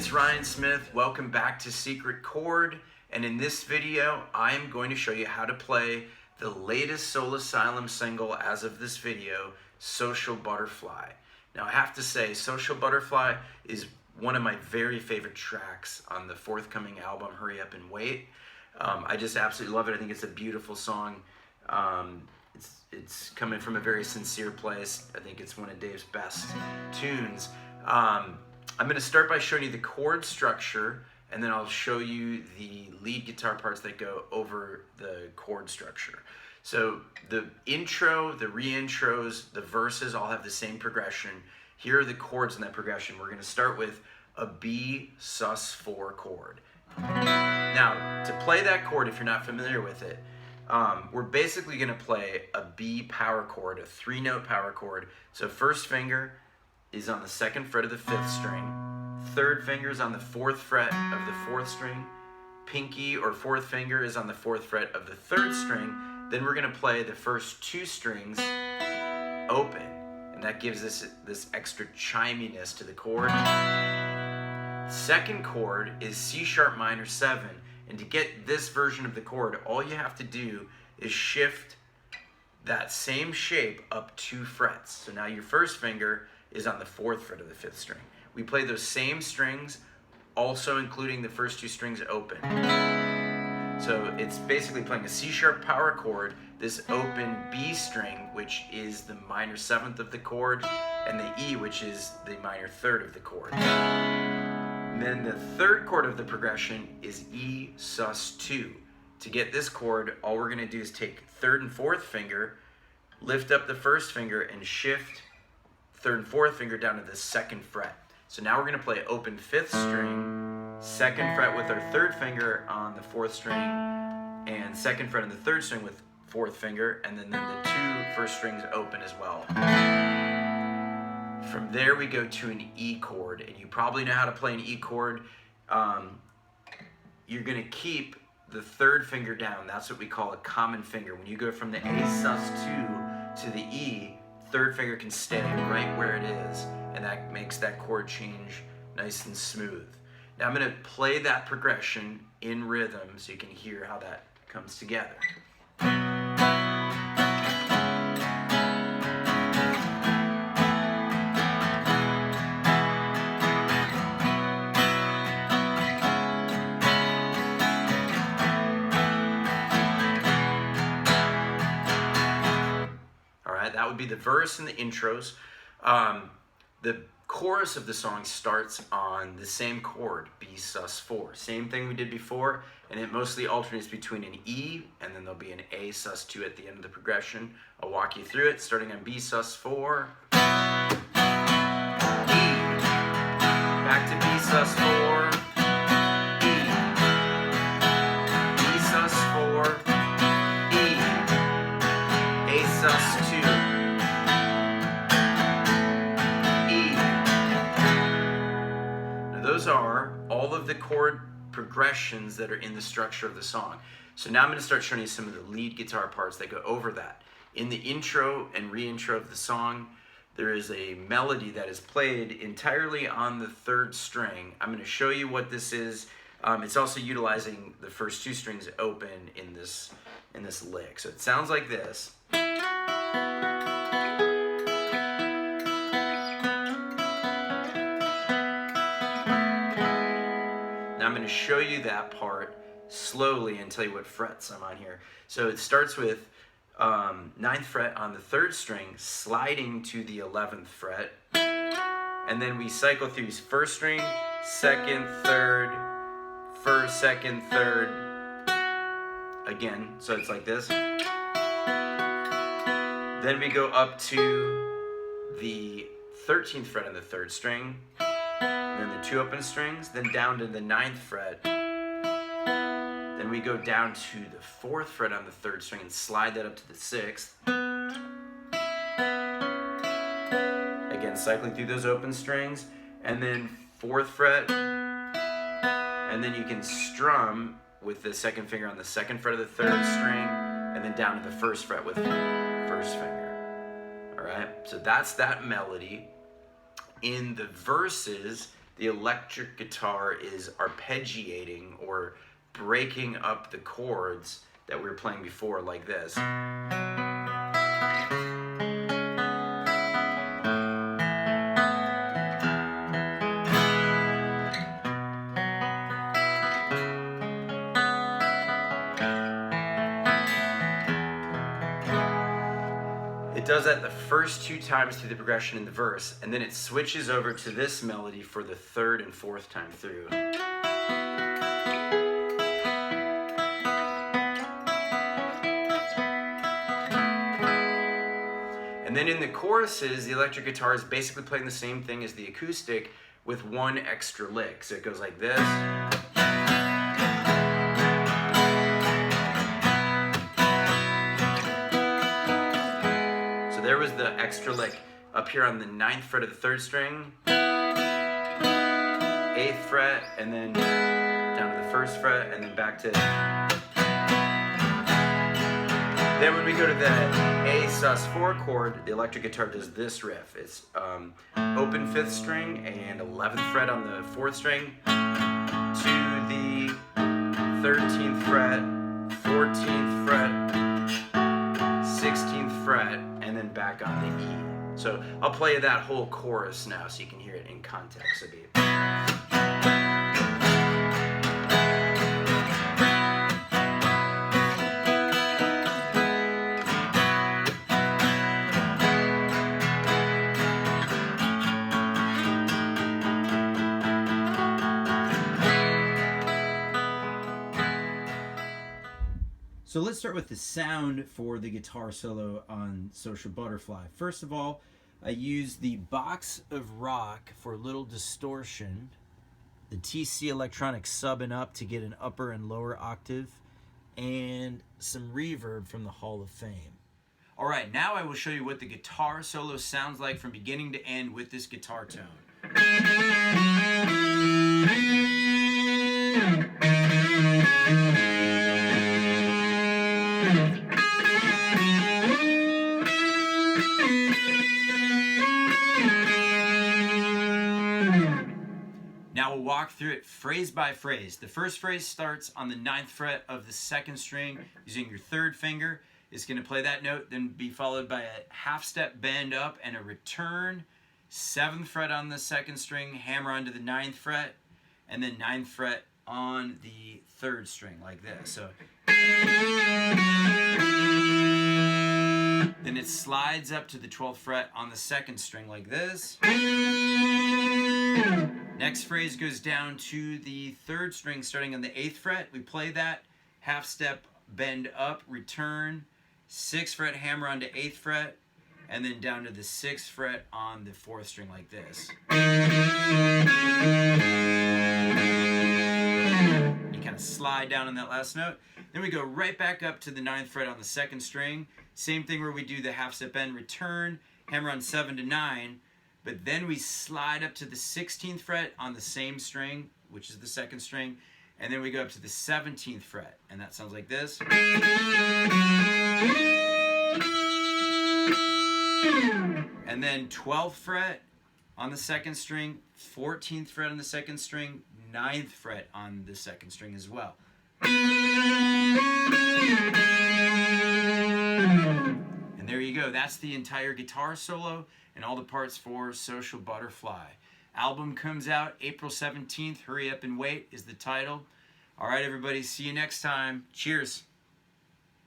it's Ryan Smith. Welcome back to Secret Chord. And in this video, I am going to show you how to play the latest Soul Asylum single as of this video, Social Butterfly. Now I have to say, Social Butterfly is one of my very favorite tracks on the forthcoming album, Hurry Up and Wait. I just absolutely love it. I think it's a beautiful song. It's coming from a very sincere place. I think it's one of Dave's best tunes. I'm going to start by showing you the chord structure, and then I'll show you the lead guitar parts that go over the chord structure. So the intro, the re-intros, the verses all have the same progression. Here are the chords in that progression. We're going to start with a B sus4 chord. Now, to play that chord, if you're not familiar with it, we're basically going to play a B power chord, a 3-note power chord. So first finger is on the 2nd fret of the 5th string, 3rd finger is on the 4th fret of the 4th string, pinky or 4th finger is on the 4th fret of the 3rd string. Then we're going to play the first 2 strings open, and that gives us this extra chiminess to the chord. Second chord is C sharp minor 7, and to get this version of the chord, all you have to do is shift that same shape up 2 frets. So now your first finger is on the 4th fret of the 5th string. We play those same strings, also including the first 2 strings open. So it's basically playing a C sharp power chord, this open B string, which is the minor 7th of the chord, and the E, which is the minor 3rd of the chord. And then the 3rd chord of the progression is E sus2. To get this chord, all we're gonna do is take 3rd and 4th finger, lift up the 1st finger, and shift 3rd and 4th finger down to the 2nd fret. So now we're going to play open 5th string, 2nd fret with our 3rd finger on the 4th string, and 2nd fret on the 3rd string with 4th finger, and then the 2 first strings open as well. From there we go to an E chord, and you probably know how to play an E chord. You're going to keep the 3rd finger down. That's what we call a common finger. When you go from the A sus2 to the E, 3rd finger can stay right where it is, and that makes that chord change nice and smooth. Now I'm going to play that progression in rhythm so you can hear how that comes together. That would be the verse and the intros. The chorus of the song starts on the same chord, B sus4. Same thing we did before, and it mostly alternates between an E and then there'll be an A sus2 at the end of the progression. I'll walk you through it, starting on B sus4, E, back to B sus4, E, B sus4, E, A sus2, those are all of the chord progressions that are in the structure of the song. So now I'm going to start showing you some of the lead guitar parts that go over that. In the intro and re-intro of the song, there is a melody that is played entirely on the 3rd string. I'm going to show you what this is. It's also utilizing the first 2 strings open in this lick. So it sounds like this. I'm going to show you that part slowly and tell you what frets I'm on here. So it starts with 9th fret on the 3rd string, sliding to the 11th fret, and then we cycle through 1st string, 2nd, 3rd, 1st, 2nd, 3rd, again, so it's like this. Then we go up to the 13th fret on the 3rd string, then the 2 open strings, then down to the 9th fret. Then we go down to the 4th fret on the 3rd string and slide that up to the 6th. Again, cycling through those open strings, and then 4th fret, and then you can strum with the 2nd finger on the 2nd fret of the 3rd string, and then down to the 1st fret with the 1st finger. All right, so that's that melody. In the verses, the electric guitar is arpeggiating or breaking up the chords that we were playing before, like this. It does that the first 2 times through the progression in the verse, and then it switches over to this melody for the 3rd and 4th time through. And then in the choruses, the electric guitar is basically playing the same thing as the acoustic with 1 extra lick. So it goes like this. There was the extra lick up here on the 9th fret of the 3rd string, 8th fret, and then down to the 1st fret, and then back to. Then when we go to the A sus4 chord, the electric guitar does this riff. It's open 5th string and 11th fret on the 4th string to the 13th fret, 14th fret, 16th fret, and then back on the E. So I'll play that whole chorus now so you can hear it in context a bit. So let's start with the sound for the guitar solo on Social Butterfly. First of all, I use the box of rock for a little distortion, the TC Electronic sub and up to get an upper and lower octave, and some reverb from the Hall of Fame. All right, now I will show you what the guitar solo sounds like from beginning to end with this guitar tone. Now we'll walk through it phrase by phrase. The first phrase starts on the 9th fret of the 2nd string using your 3rd finger. It's going to play that note, then be followed by a half step bend up and a return. 7th fret on the 2nd string, hammer onto the 9th fret, and then 9th fret on the 3rd string like this. So then it slides up to the 12th fret on the 2nd string like this. Next phrase goes down to the 3rd string starting on the 8th fret. We play that, half step, bend up, return, 6th fret, hammer onto 8th fret, and then down to the 6th fret on the 4th string like this. You kind of slide down on that last note. Then we go right back up to the 9th fret on the 2nd string. Same thing where we do the half step bend, return, hammer on 7 to 9, but then we slide up to the 16th fret on the same string, which is the 2nd string, and then we go up to the 17th fret, and that sounds like this. And then 12th fret on the 2nd string, 14th fret on the 2nd string, 9th fret on the 2nd string as well. And there you go. That's the entire guitar solo and all the parts for Social Butterfly. Album comes out April 17th. Hurry Up and Wait is the title. All right, everybody. See you next time. Cheers.